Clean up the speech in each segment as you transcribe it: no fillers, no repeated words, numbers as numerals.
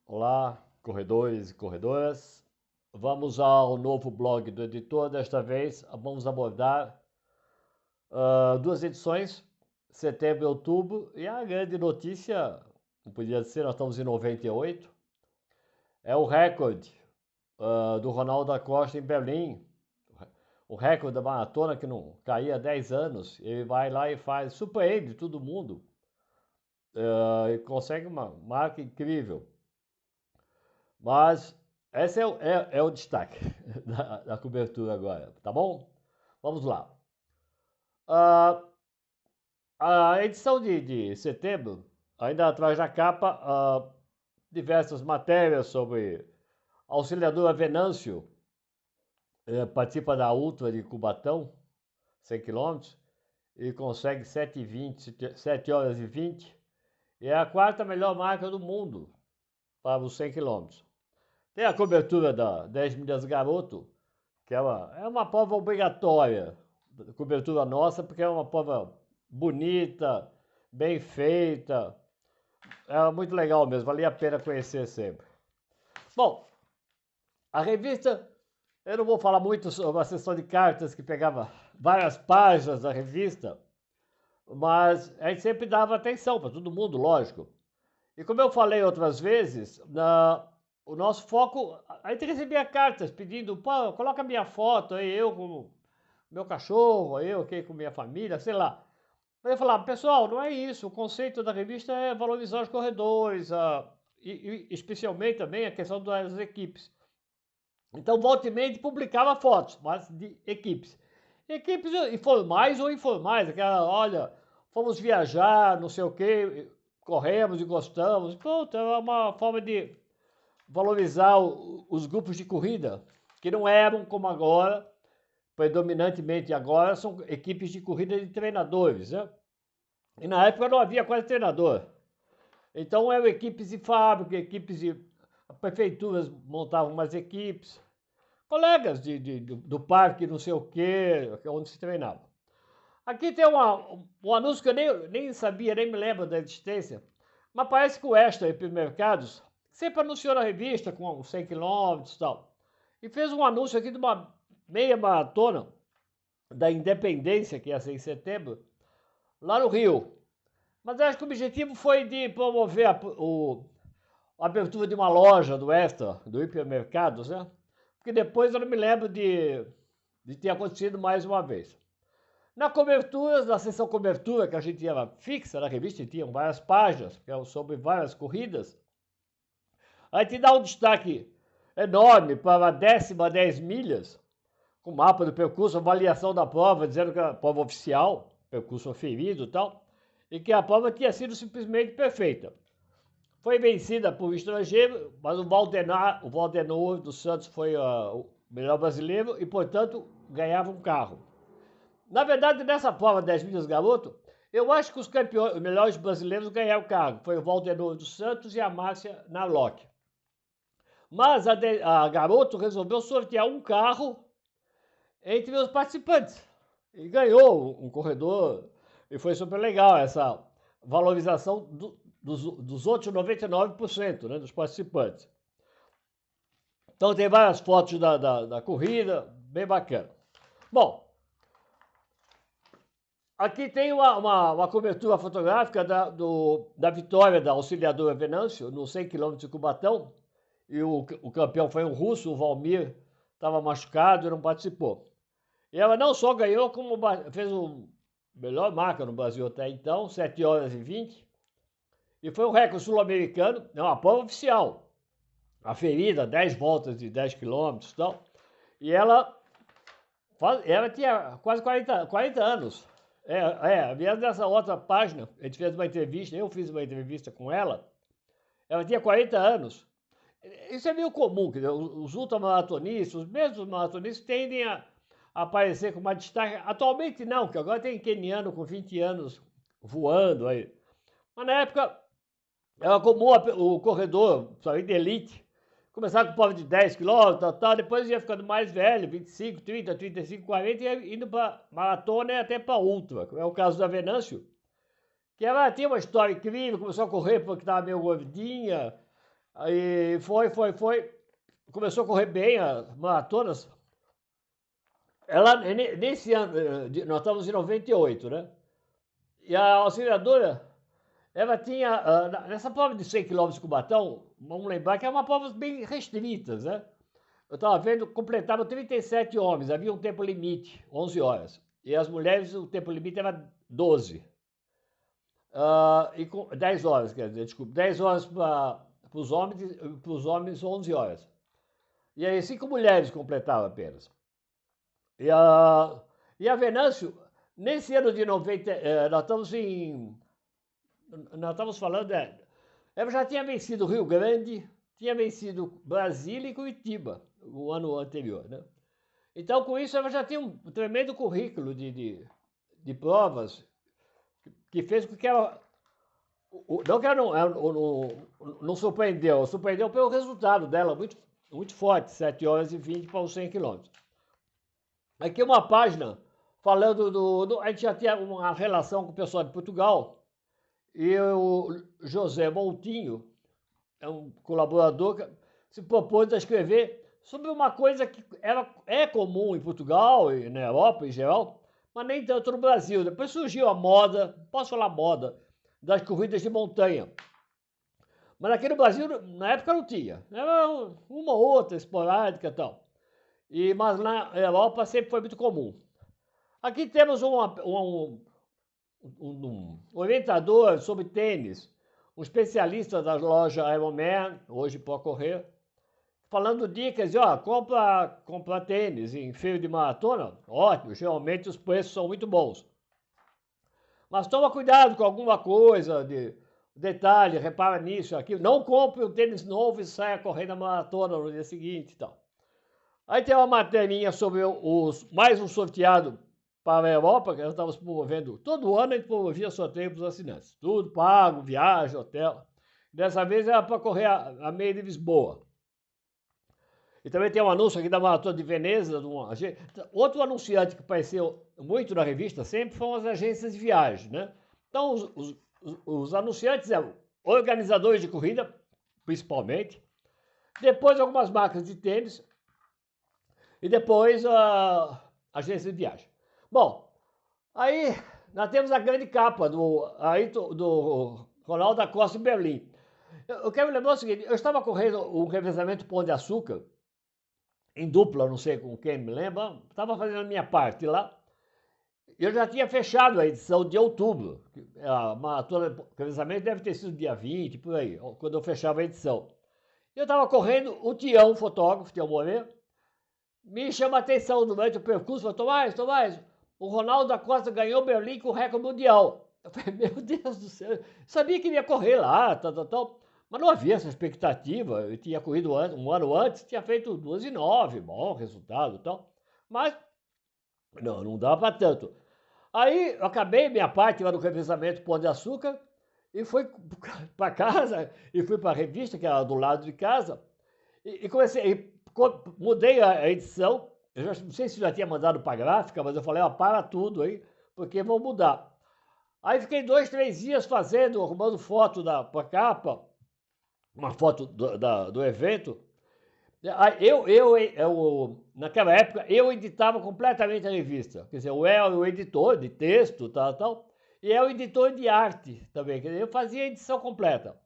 Olá, corredores e corredoras. Vamos ao novo blog do editor. Desta vez vamos abordar duas edições, setembro e outubro. E a grande notícia, não podia ser, nós estamos em 98, é o recorde do Ronaldo da Costa em Berlim. O recorde da maratona que não caía há 10 anos. Ele vai lá e faz, surpreende todo mundo. E consegue uma marca incrível. Mas esse é o destaque da cobertura agora, tá bom? Vamos lá. Ah, a edição de setembro, ainda atrás da capa, diversas matérias sobre Auxiliadora Venâncio, participa da Ultra de Cubatão, 100 km, e consegue 7 horas e 20, e é a quarta melhor marca do mundo para os 100 km. Tem a cobertura da 10 milhas garoto, que é uma prova obrigatória, cobertura nossa, porque é uma prova bonita, bem feita, é muito legal mesmo, valia a pena conhecer sempre. Bom, a revista, eu não vou falar muito sobre a sessão de cartas que pegava várias páginas da revista, mas a gente sempre dava atenção para todo mundo, lógico. E como eu falei outras vezes, o nosso foco, a gente recebia cartas pedindo, pô, coloca minha foto aí, eu com meu cachorro, eu aqui com minha família, sei lá. Mas eu falava, pessoal, não é isso, o conceito da revista é valorizar os corredores, e especialmente também a questão das equipes. Então, volta e meia, publicava fotos, mas de equipes. Equipes informais ou informais, aquela, olha, fomos viajar, não sei o quê, corremos e gostamos. Pronto, é uma forma de valorizar os grupos de corrida, que não eram como agora, predominantemente agora, são equipes de corrida de treinadores, né? E na época não havia quase treinador. Então eram equipes de fábrica, equipes de... Prefeituras montavam umas equipes, colegas do parque, não sei o quê, onde se treinava. Aqui tem um anúncio que eu nem sabia, nem me lembro da existência, mas parece que o Extra Hipermercados sempre anunciou na revista com 100 quilômetros e tal. E fez um anúncio aqui de uma meia maratona da Independência, que ia ser em setembro, lá no Rio. Mas acho que o objetivo foi de promover a abertura de uma loja do Extra, do Hipermercados, né? Porque depois eu não me lembro de ter acontecido mais uma vez. Na cobertura, na seção cobertura, que a gente tinha fixa na revista, tinham várias páginas, que eram sobre várias corridas, a gente dá um destaque enorme para a 10 milhas, com mapa do percurso, avaliação da prova, dizendo que era a prova oficial, percurso aferido e tal, e que a prova tinha sido simplesmente perfeita. Foi vencida por um estrangeiro, mas o Valdenor dos Santos foi o melhor brasileiro e, portanto, ganhava um carro. Na verdade, nessa prova 10 milhas garoto, eu acho que os campeões, os melhores brasileiros ganharam o carro. Foi o Valdenor dos Santos e a Márcia Narlock. Mas a garoto resolveu sortear um carro entre os participantes. E ganhou um corredor. E foi super legal essa valorização dos outros 99%, né, dos participantes. Então tem várias fotos da corrida, bem bacana. Bom, aqui tem uma cobertura fotográfica da vitória da Auxiliadora Venâncio, no 100 km de Cubatão, e o campeão foi um russo, o Valmir, estava machucado e não participou. E ela não só ganhou, como fez a melhor marca no Brasil até então, 7 horas e 20, e foi um recorde sul-americano, é uma prova oficial, aferida, 10 voltas de 10 quilômetros e tal, e ela tinha quase 40 anos. Aliás, nessa outra página, a gente fez uma entrevista, eu fiz uma entrevista com ela tinha 40 anos. Isso é meio comum, quer dizer, os ultramaratonistas, os mesmos maratonistas tendem a aparecer com mais destaque. Atualmente não, que agora tem queniano com 20 anos voando aí. Mas na época era comum o corredor, principalmente de elite, começar com prova de 10 quilômetros, tal, depois ia ficando mais velho, 25, 30, 35, 40, e ia indo para maratona e até para ultra. É o caso da Venâncio, que ela tinha uma história incrível, começou a correr porque estava meio gordinha, Aí foi. Começou a correr bem as maratonas. Ela, nesse ano, nós estamos em 98, né? E a auxiliadora, ela tinha, nessa prova de 100 km com batão, vamos lembrar que é uma prova bem restrita, né? Eu estava vendo, completava 37 homens, havia um tempo limite, 11 horas. E as mulheres, o tempo limite era 12. E com 10 horas, quer dizer, desculpa, 10 horas para os homens 11 horas. E aí 5 mulheres completavam apenas. E a Venâncio, nesse ano de 90, nós estamos falando, ela já tinha vencido Rio Grande, tinha vencido Brasília e Curitiba o ano anterior, né? Então, com isso, ela já tinha um tremendo currículo de provas que fez com que ela. Não que ela não surpreendeu, surpreendeu pelo resultado dela, muito, muito forte, 7 horas e 20 para os 100 quilômetros. Aqui uma página falando a gente já tinha uma relação com o pessoal de Portugal, e o José Moutinho, é um colaborador que se propôs a escrever sobre uma coisa que é comum em Portugal e na Europa em geral, mas nem tanto no Brasil. Depois surgiu a moda, posso falar moda, das corridas de montanha. Mas aqui no Brasil, na época, não tinha. Era uma ou outra, esporádica e tal. Mas na Europa sempre foi muito comum. Aqui temos um orientador sobre tênis, um especialista da loja Ironman, hoje pode correr, falando dicas de, compra tênis em feira de maratona, ótimo, geralmente os preços são muito bons. Mas toma cuidado com alguma coisa, detalhe, repara nisso, aqui, não compre um tênis novo e saia correndo a maratona no dia seguinte e tal. Aí tem uma materinha sobre mais um sorteado para a Europa, que nós estávamos promovendo. Todo ano a gente promovia sorteio para os assinantes. Tudo pago, viagem, hotel. Dessa vez era para correr a meia de Lisboa. E também tem um anúncio aqui da Maratona de Veneza. Outro anunciante que apareceu muito na revista sempre foram as agências de viagem, né? Então os anunciantes eram organizadores de corrida, principalmente. Depois algumas marcas de tênis. E depois a agência de viagem. Bom, aí nós temos a grande capa do Ronaldo da Costa em Berlim. Eu quero lembrar o seguinte, eu estava correndo um revezamento Pão de Açúcar, em dupla, não sei com quem me lembra, estava fazendo a minha parte lá, e eu já tinha fechado a edição de outubro. A maratona de revezamento deve ter sido dia 20, por aí, quando eu fechava a edição. Eu estava correndo, o Tião, fotógrafo, Tião Moreira, me chama a atenção durante o percurso, falou, Tomás, o Ronaldo da Costa ganhou Berlim com o recorde mundial. Eu falei, meu Deus do céu, sabia que ele ia correr lá, tal, mas não havia essa expectativa. Eu tinha corrido um ano antes, tinha feito 2:09, bom resultado e tal, mas não dava para tanto. Aí eu acabei minha parte lá no revezamento Pão de Açúcar e fui para casa, e fui para a revista, que era do lado de casa, e comecei, mudei a edição. Eu não sei se já tinha mandado para a gráfica, mas eu falei, para tudo aí, porque vão mudar. Aí fiquei 2, 3 dias arrumando foto para capa, uma foto do evento. Naquela época, eu editava completamente a revista. Quer dizer, eu era o editor de texto, tal, e era o editor de arte também. Quer dizer, eu fazia a edição completa.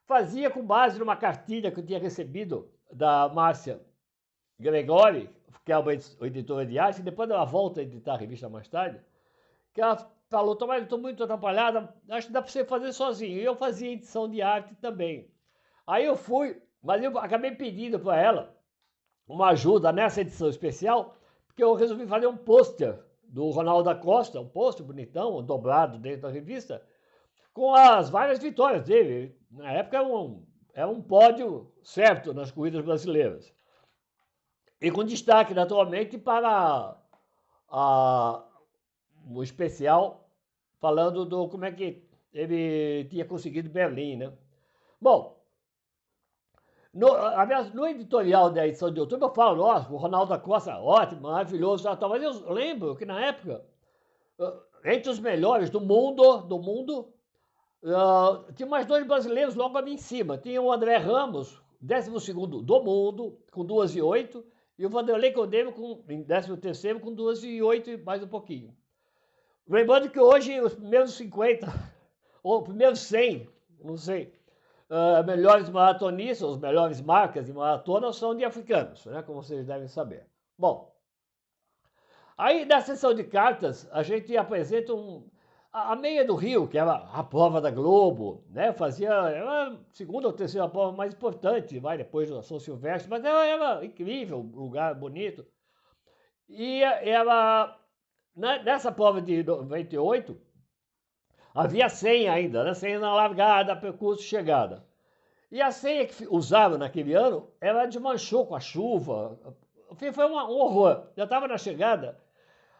Fazia com base numa cartilha que eu tinha recebido da Márcia Gregori, que é uma editora de arte, e depois ela volta a editar a revista mais tarde, que ela falou, Tomás, eu estou muito atrapalhada, acho que dá para você fazer sozinho. E eu fazia edição de arte também. Aí eu fui, mas eu acabei pedindo para ela uma ajuda nessa edição especial, porque eu resolvi fazer um pôster do Ronaldo da Costa, um pôster bonitão, dobrado dentro da revista, com as várias vitórias dele. Na época era um pódio certo nas corridas brasileiras. E com destaque, naturalmente, para o especial falando do como é que ele tinha conseguido Berlim, né? Bom, no editorial da edição de outubro eu falo, nossa, o Ronaldo da Costa, ótimo, maravilhoso, tal, mas eu lembro que na época, entre os melhores do mundo, Tinha mais dois brasileiros logo ali em cima. Tinha o André Ramos, 12º do mundo, com 2:08, e o Vanderlei Codemo em 13º com 2:08 e mais um pouquinho. Lembrando que hoje os primeiros 50, ou primeiros 100, não sei, melhores maratonistas, os melhores marcas de maratona são de africanos, né, como vocês devem saber. Bom, aí na sessão de cartas a gente apresenta a meia do Rio, que era a prova da Globo, né, era a segunda ou terceira prova mais importante, vai depois da São Silvestre, mas era incrível, lugar bonito. E nessa prova de 98, havia senha ainda, né? Senha na largada, percurso, chegada. E a senha que usaram naquele ano, ela desmanchou com a chuva. Foi um horror. Já estava na chegada.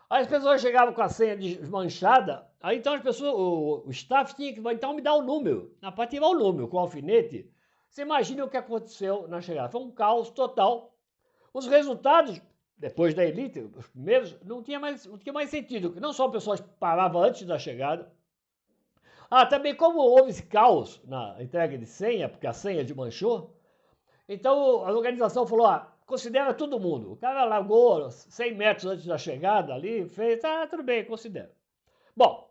Aí as pessoas chegavam com a senha desmanchada, aí então as pessoas, o staff tinha que, então me dar o número. Para tirar o número com o alfinete, você imagina o que aconteceu na chegada. Foi um caos total. Os resultados, depois da elite, os primeiros, não tinha mais sentido. Não só pessoas paravam antes da chegada. Também como houve esse caos na entrega de senha, porque a senha desmanchou, então a organização falou, considera todo mundo. O cara largou 100 metros antes da chegada ali, fez, tudo bem, considera. Bom,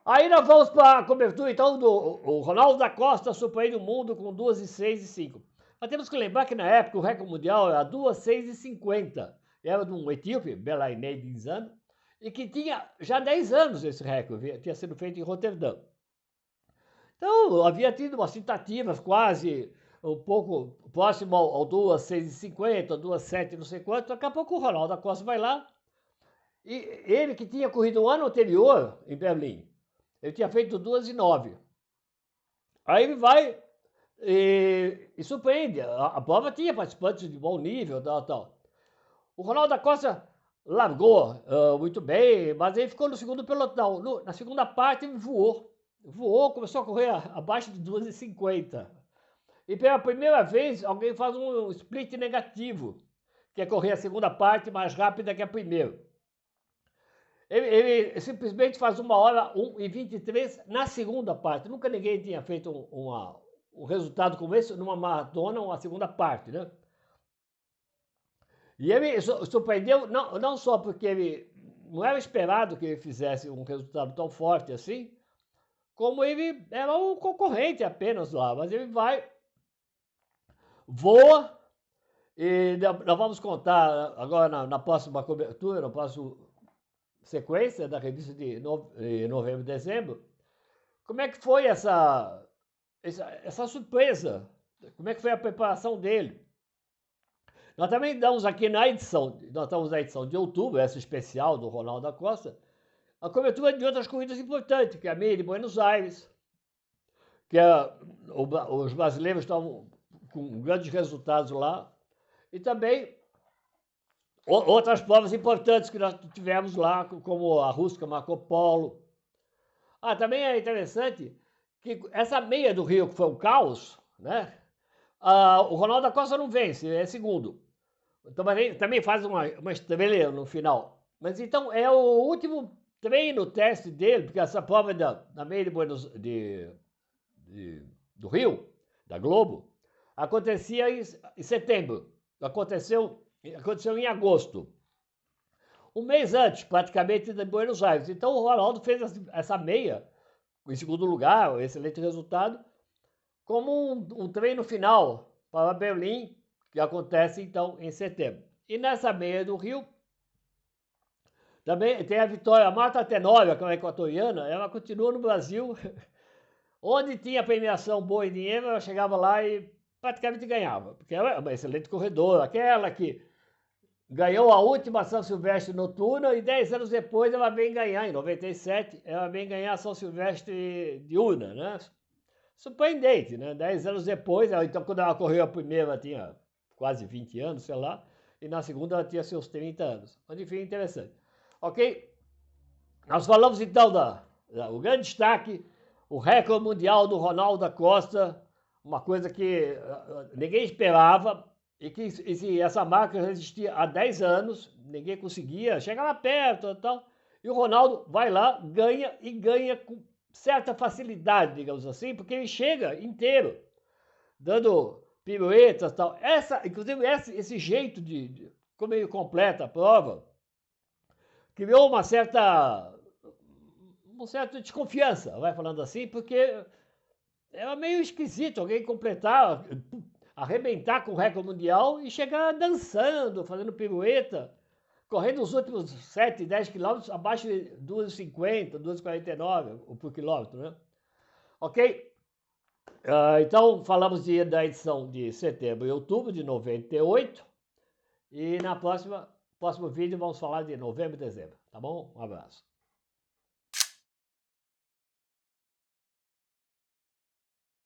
aí nós vamos para a cobertura então do o Ronaldo da Costa surpreende o mundo com 2:06:05. Mas temos que lembrar que na época o recorde mundial era 2:06:50. Era de um etíope, Belainei Dinzano, e que tinha já 10 anos esse recorde, tinha sido feito em Roterdã. Então, havia tido umas tentativas quase um pouco próximo ao 2:06:50, 2:07, não sei quanto. Daqui a pouco o Ronaldo da Costa vai lá, e ele que tinha corrido o ano anterior em Berlim, ele tinha feito 2:09. Aí ele vai e surpreende. A prova tinha participantes de bom nível, tal. O Ronaldo da Costa largou muito bem, mas ele ficou no segundo pelotão. Na segunda parte ele voou, começou a correr abaixo de 2:50. E pela primeira vez alguém faz um split negativo, que é correr a segunda parte mais rápida que a primeira. Ele simplesmente faz 1:23 na segunda parte. Nunca ninguém tinha feito um resultado como esse numa maratona, uma segunda parte, né? E ele surpreendeu não só porque ele não era esperado que ele fizesse um resultado tão forte assim, como ele era um concorrente apenas lá, mas ele voa, e nós vamos contar agora na próxima cobertura, na próxima sequência da revista de novembro e dezembro, como é que foi essa surpresa, como é que foi a preparação dele. Nós também damos aqui nós estamos na edição de outubro, essa especial do Ronaldo da Costa, a cobertura de outras corridas importantes, que é a meia de Buenos Aires, que os brasileiros estavam com grandes resultados lá, e também outras provas importantes que nós tivemos lá, como a Rústica Marco Polo. Também é interessante que essa meia do Rio, que foi um caos, né? O Ronaldo da Costa não vence, é segundo. Também faz uma estrela no final. Mas então é o último treino, teste dele, porque essa prova da meia do Rio, da Globo, acontecia em setembro. Aconteceu em agosto. Um mês antes, praticamente, de Buenos Aires. Então o Ronaldo fez essa meia, em segundo lugar, um excelente resultado, como um treino final para Berlim, que acontece então em setembro. E nessa meia do Rio, também tem a vitória, a Marta Tenório, que é uma equatoriana, ela continua no Brasil, onde tinha premiação boa e dinheiro, ela chegava lá e praticamente ganhava, porque ela é uma excelente corredora, aquela que ganhou a última São Silvestre noturna e 10 anos depois ela vem ganhar, em 97, ela vem ganhar a São Silvestre diurna, né? Surpreendente, né? 10 anos depois, então quando ela correu a primeira, ela tinha quase 20 anos, sei lá, e na segunda ela tinha seus 30 anos. Mas enfim, interessante. Ok? Nós falamos então o grande destaque, o recorde mundial do Ronaldo da Costa, uma coisa que ninguém esperava, e que essa marca já existia há 10 anos, ninguém conseguia, chegava perto e tal, e o Ronaldo vai lá, ganha com certa facilidade, digamos assim, porque ele chega inteiro, dando piruetas e tal. Inclusive, esse jeito como ele completa a prova, criou uma certa desconfiança, vai falando assim, porque era meio esquisito alguém completar, arrebentar com o recorde mundial e chegar dançando, fazendo pirueta, correndo os últimos 7, 10 quilômetros abaixo de 2,50, 2,49 por quilômetro, né? Ok? Então, falamos da edição de setembro e outubro de 98 e na próximo vídeo vamos falar de novembro e dezembro, tá bom? Um abraço.